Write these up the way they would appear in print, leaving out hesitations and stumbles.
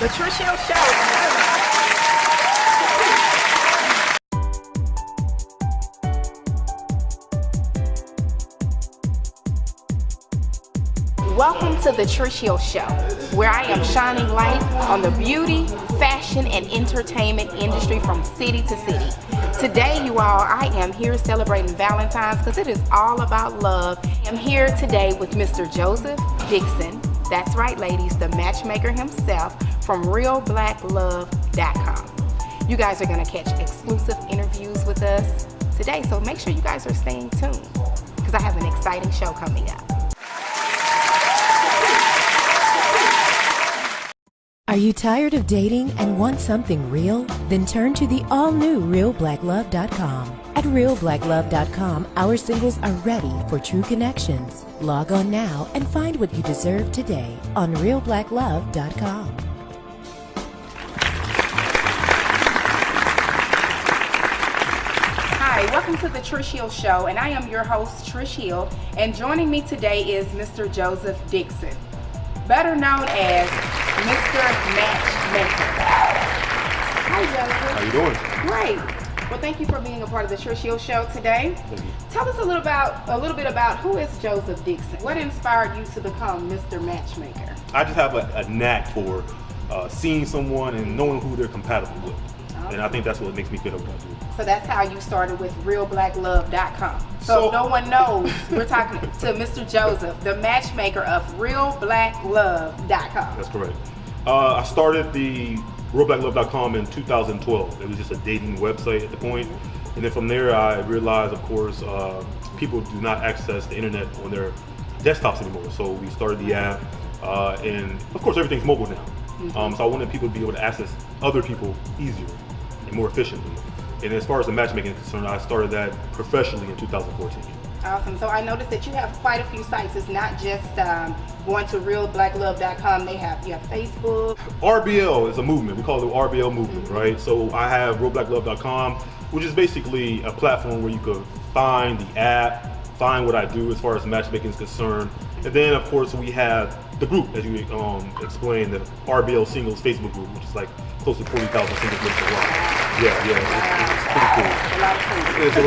The TRiSH Show. Welcome to the TRiSH Show, where I am shining light on the beauty, fashion, and entertainment industry from city to city. Today, you all, I am here celebrating Valentine's because it is all about love. I'm here today with Mr. Joseph Dixon. That's right, ladies, the matchmaker himself from realblacklove.com. You guys are going to catch exclusive interviews with us today, so make sure you guys are staying tuned because I have an exciting show coming up. Are you tired of dating and want something real? Then turn to the all-new realblacklove.com. At realblacklove.com, our singles are ready for true connections. Log on now and find what you deserve today on realblacklove.com. Hi, welcome to the TRiSH Show, and I am your host, Trish Hill, and joining me today is Mr. Joseph Dixon, better known as Mr. Matchmaker. Hi, Joseph. How you doing? Great. Well, thank you for being a part of the TRiSH Show today. Thank you. Tell us a little bit about who is Joseph Dixon. What inspired you to become Mr. Matchmaker? I just have a knack for seeing someone and knowing who they're compatible with. Okay. And I think that's what makes me good at what I do. So that's how you started with realblacklove.com. So if no one knows, we're talking to Mr. Joseph, the matchmaker of realblacklove.com. That's correct. I started the realblacklove.com in 2012. It was just a dating website at the point. And then from there, I realized, of course, people do not access the internet on their desktops anymore. So we started the app, and of course, everything's mobile now. So I wanted people to be able to access other people easier and more efficiently. And as far as the matchmaking is concerned, I started that professionally in 2014. Awesome. So I noticed that you have quite a few sites. It's not just going to realblacklove.com. You have Facebook. RBL is a movement. We call it the RBL movement, right? So I have realblacklove.com, which is basically a platform where you could find the app, find what I do as far as matchmaking is concerned. And then, of course, we have the group, as you explained, the RBL Singles Facebook group, which is like close to 40,000 singles nationwide. Yeah, it's pretty cool. It's a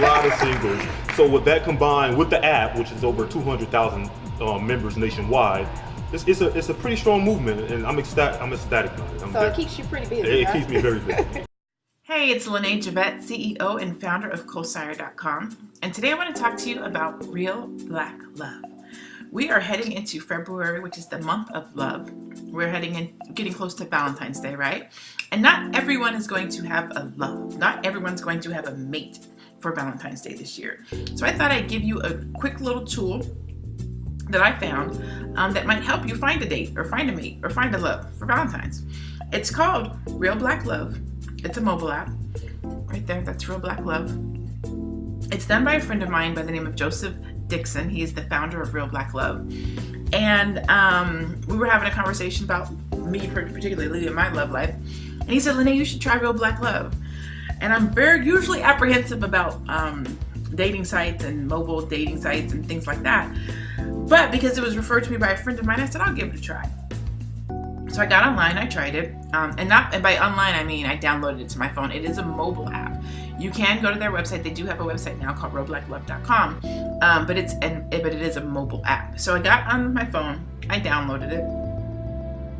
lot of singles. So with that combined with the app, which is over 200,000 members nationwide, it's a pretty strong movement, and I'm ecstatic about it. So it keeps you pretty busy. It keeps me very busy. Hey, it's Lene Javette, CEO and founder of Cosire.com, and today I want to talk to you about Real Black Love. We are heading into February, which is the month of love. We're getting close to Valentine's Day, right? And not everyone is going to have a love. Not everyone's going to have a mate for Valentine's Day this year. So I thought I'd give you a quick little tool that I found that might help you find a date or find a mate or find a love for Valentine's. It's called Real Black Love. It's a mobile app. Right there, that's Real Black Love. It's done by a friend of mine by the name of Joseph Dixon. He is the founder of Real Black Love. And we were having a conversation about me particularly in my love life. And he said, Lene, you should try Real Black Love. And I'm usually apprehensive about dating sites and mobile dating sites and things like that. But because it was referred to me by a friend of mine, I said, I'll give it a try. So I got online, I tried it. And by online, I mean I downloaded it to my phone. It is a mobile app. You can go to their website. They do have a website now called realblacklove.com, but it is a mobile app. So I got on my phone, I downloaded it,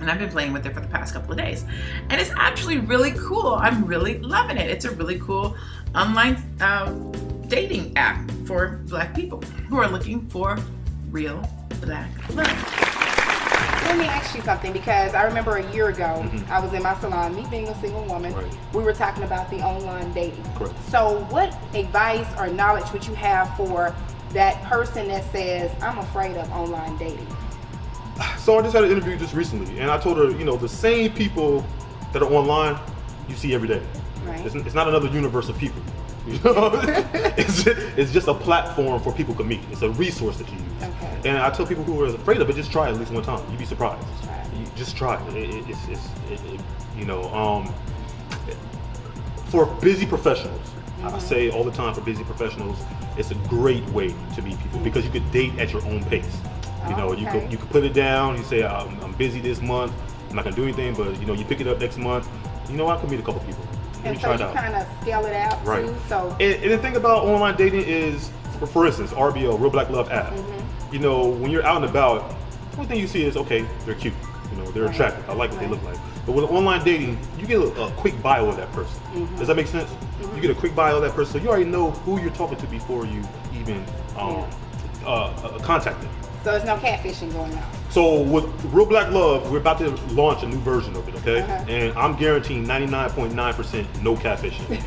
and I've been playing with it for the past couple of days. And it's actually really cool. I'm really loving it. It's a really cool online dating app for Black people who are looking for real Black love. Let me ask you something, because I remember a year ago, I was in my salon, me being a single woman, we were talking about the online dating. Correct. So what advice or knowledge would you have for that person that says, I'm afraid of online dating? So I just had an interview just recently, and I told her, the same people that are online, you see every day. Right. It's not another universe of people. It's just a platform for people to meet. It's a resource that you use. Okay. And I tell people who are afraid of it, just try it at least one time. You'd be surprised. Just try it. For busy professionals, I say all the time, for busy professionals, it's a great way to meet people because you could date at your own pace. You could put it down. You say, I'm busy this month. I'm not gonna do anything, but you know, you pick it up next month. You know, I can meet a couple people. Let And me so try it you out. kind of scale it out Right. too. So And the thing about online dating is, for instance, RBL, Real Black Love app. You know, when you're out and about, one thing you see is, okay, they're cute. You know, they're attractive. I like what they look like. But with online dating, you get a quick bio of that person. Does that make sense? You get a quick bio of that person, so you already know who you're talking to before you even contact them. so there's no catfishing going on. So with Real Black Love, we're about to launch a new version of it, okay? Uh-huh. And I'm guaranteeing 99.9% no catfishing.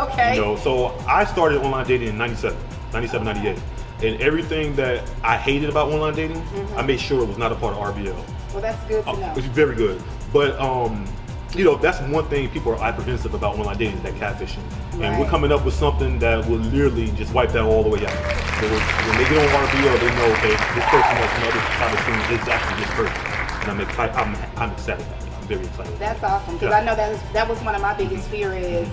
Okay. You know, so I started online dating in 97, 98. And everything that I hated about online dating, I made sure it was not a part of RBL. Well, that's good to know. It's very good. But, you know, that's one thing people are apprehensive about online dating is that catfishing. And we're Right. coming up with something that will literally just wipe that all the way out. So when they get on RBL, they know, okay, this person that's on the other side of the screen is actually this person. And I'm excited about it. I'm very excited. That's awesome because Yeah. I know that was one of my biggest fear is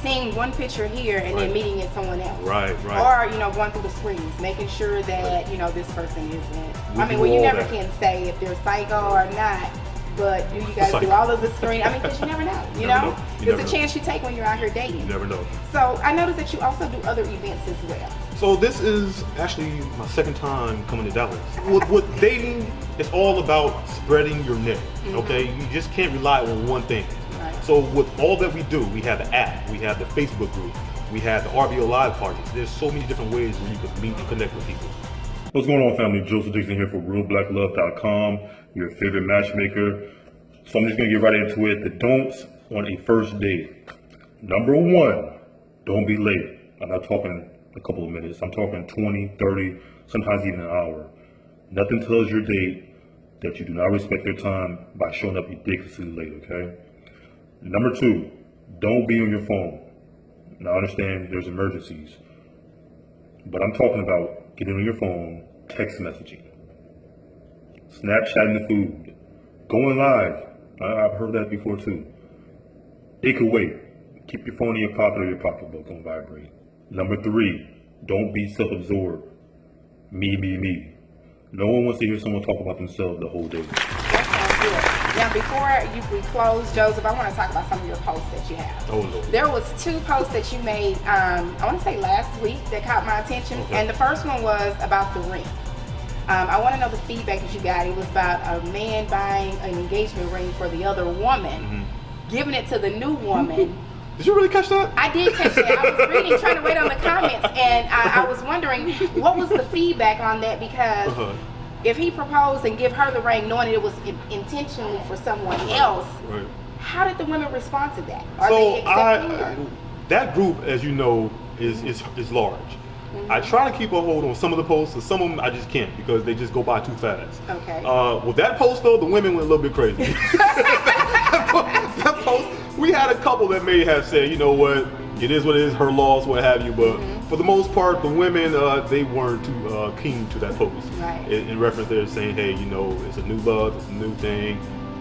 seeing one picture here and then Right. meeting it someone else. Right. Or, you know, going through the screens, making sure that, you know, this person isn't. We I mean, do well, you all never that. can say if they're psycho or not, but do you guys do Psycho. all of the screen? I mean, because you never know, you Never know? know. You It's never a know. chance you take when you're out here dating. You never know. So I noticed that you also do other events as well. So this is actually my second time coming to Dallas. With dating, it's all about spreading your net, okay? You just can't rely on one thing. Right. So with all that we do, we have the app, we have the Facebook group, we have the RBO live parties. There's so many different ways where you can meet and connect with people. What's going on, family? Joseph Dixon here for RealBlackLove.com, your favorite matchmaker. So I'm just gonna get right into it. The don'ts on a first date. Number one, don't be late. I'm not talking a couple of minutes. I'm talking 20, 30, sometimes even an hour. Nothing tells your date that you do not respect their time by showing up ridiculously late, okay? Number two, don't be on your phone. Now I understand there's emergencies, but I'm talking about getting on your phone, text messaging, Snapchatting the food, going live. I've heard that before too. It could wait. Keep your phone in your pocket or your pocketbook on vibrate. Number three, don't be self-absorbed. Me. No one wants to hear someone talk about themselves the whole day. That sounds good. Now, before we close, Joseph, I want to talk about some of your posts that you have. Oh Lord. There was 2 posts that you made, I want to say last week, that caught my attention. Okay. And the first one was about the ring. I want to know the feedback that you got. It was about a man buying an engagement ring for the other woman, giving it to the new woman. Did you really catch that? I did catch that. I was reading, trying to wait on the comments, and I was wondering what was the feedback on that, because if he proposed and give her the ring knowing it was intentionally for someone else, Right. how did the women respond to that? Are So they accepting? that group, as you know, is large. I try to keep a hold on some of the posts, and some of them I just can't because they just go by too fast. Okay. With that post though, the women went a little bit crazy. That post, we had a couple that may have said, you know what, it is what it is, her loss, what have you. But for the most part, the women they weren't too keen to that post. Right. In reference, they're saying, hey, you know, it's a new love, it's a new thing.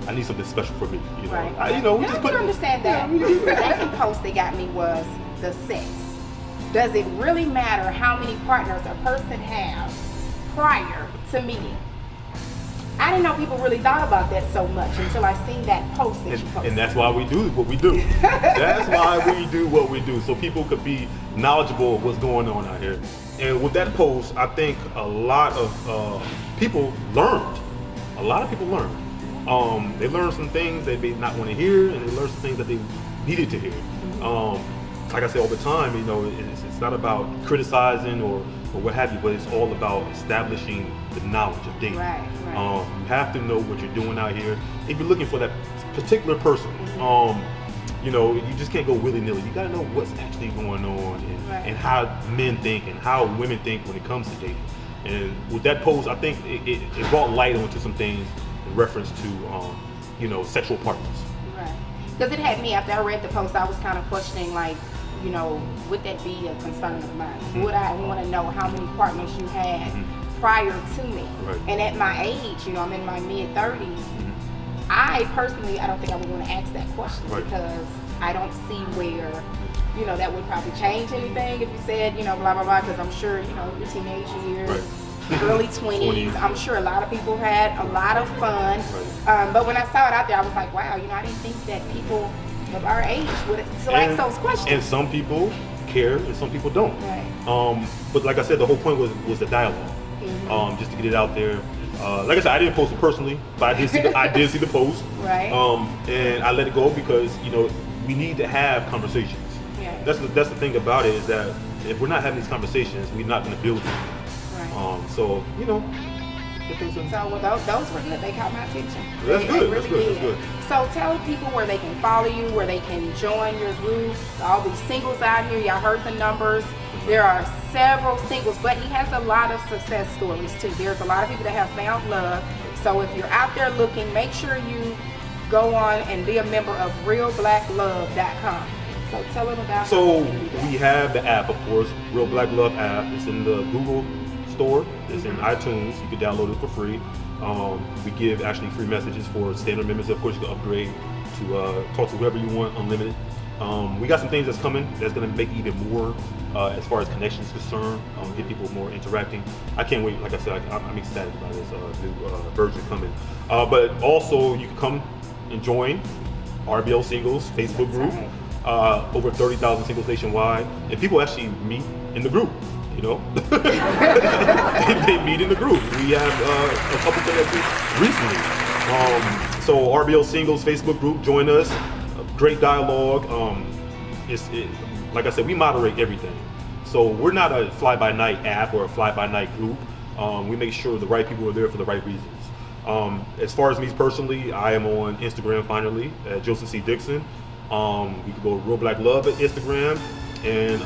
I need something special for me. You know, Right. you know, we Now, just I put. can understand that. The second post they got me was the sex. Does it really matter how many partners a person has prior to meeting? I didn't know people really thought about that so much until I seen that post that you posted. And that's why we do what we do. That's why we do what we do, so people could be knowledgeable of what's going on out here. And with that post, I think a lot of people learned. A lot of people learned. They learned some things they may not want to hear, and they learned some things that they needed to hear. Like I say all the time, you know, it's not about criticizing or what have you, but it's all about establishing the knowledge of dating. Right. You have to know what you're doing out here. If you're looking for that particular person, you know, you just can't go willy-nilly. You got to know what's actually going on and how men think and how women think when it comes to dating. And with that post, I think it brought light onto some things in reference to, you know, sexual partners. Right. Because it had me, after I read the post, I was kind of questioning, like, you know, would that be a concern of mine? Would I want to know how many partners you had prior to me? Right. And at my age, you know, I'm in my mid-30s, I personally, I don't think I would want to ask that question because I don't see where, you know, that would probably change anything if you said, you know, blah, blah, blah, because I'm sure, you know, your teenage years, early 20s. I'm sure a lot of people had a lot of fun. Right. But when I saw it out there, I was like, wow, I didn't think that people of our age would select those questions. And some people care and some people don't. Right. But like I said, the whole point was the dialogue. Just to get it out there. Like I said, I didn't post it personally, but I did see the post. Right. And I let it go because we need to have conversations. Yeah. That's the thing about it, is that if we're not having these conversations, we're not going to build them. Right. So those were good. They caught my attention. That's good. They really That's did. good. So tell people where they can follow you, where they can join your group. All these singles out here, y'all heard the numbers. There are several singles, but he has a lot of success stories too. There's a lot of people that have found love. So if you're out there looking, make sure you go on and be a member of realblacklove.com. So tell them about. So we have the app, of course, Real Black Love app. It's in the Google Store. It's in iTunes. You can download it for free. We give actually free messages for standard members. Of course, you can upgrade to talk to whoever you want, unlimited. We got some things that's coming that's going to make even more as far as connections concerned, get people more interacting. I can't wait. Like I said, I'm ecstatic about this new version coming. But also, you can come and join RBL Singles Facebook group. Over 30,000 singles nationwide, and people actually meet in the group. They meet in the group. We have a couple connections recently. So RBL Singles Facebook group, join us. Great dialogue. Like I said, we moderate everything. So we're not a fly-by-night app or a fly-by-night group. We make sure the right people are there for the right reasons. As far as me personally, I am on Instagram finally at Joseph C. Dixon. You can go Real Black Love at Instagram. And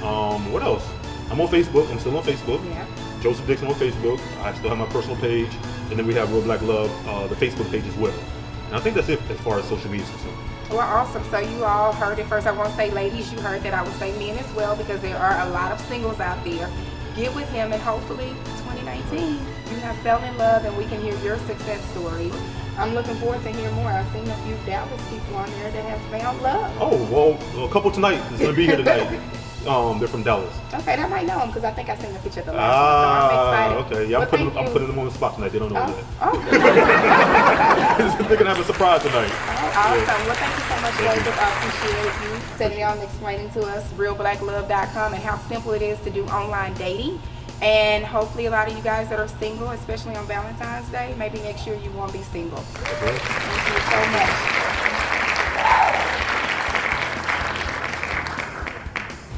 what else? I'm on Facebook. I'm still on Facebook. Yeah. Joseph Dixon on Facebook. I still have my personal page. And then we have Real Black Love, the Facebook page as well. And I think that's it as far as social media is concerned. Well, awesome. So you all heard it first. I want to say, ladies, you heard that. I would say men as well, because there are a lot of singles out there. Get with him, and hopefully 2019 you have fell in love and we can hear your success stories. I'm looking forward to hearing more. I've seen a few Dallas people on there that have found love. Oh, well, a couple tonight is going to be here tonight. They're from Dallas. Okay, I might know them because I think I seen the picture of the last one, so I'm excited. Okay. Yeah, Well, I'm putting them on the spot tonight. They don't know yet. Oh. They're going to have a surprise tonight. Awesome. Well, thank you so much, Joseph. I appreciate you sitting down and explaining to us realblacklove.com and how simple it is to do online dating. And hopefully a lot of you guys that are single, especially on Valentine's Day, maybe next year you won't be single. Okay. Thank you so much.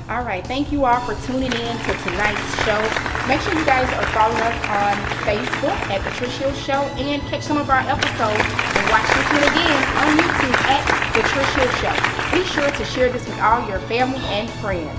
All right, thank you all for tuning in to tonight's show. Make sure you guys are following us on Facebook at The TRiSH Show, and catch some of our episodes and watch this one again on YouTube at The TRiSH Show. Be sure to share this with all your family and friends.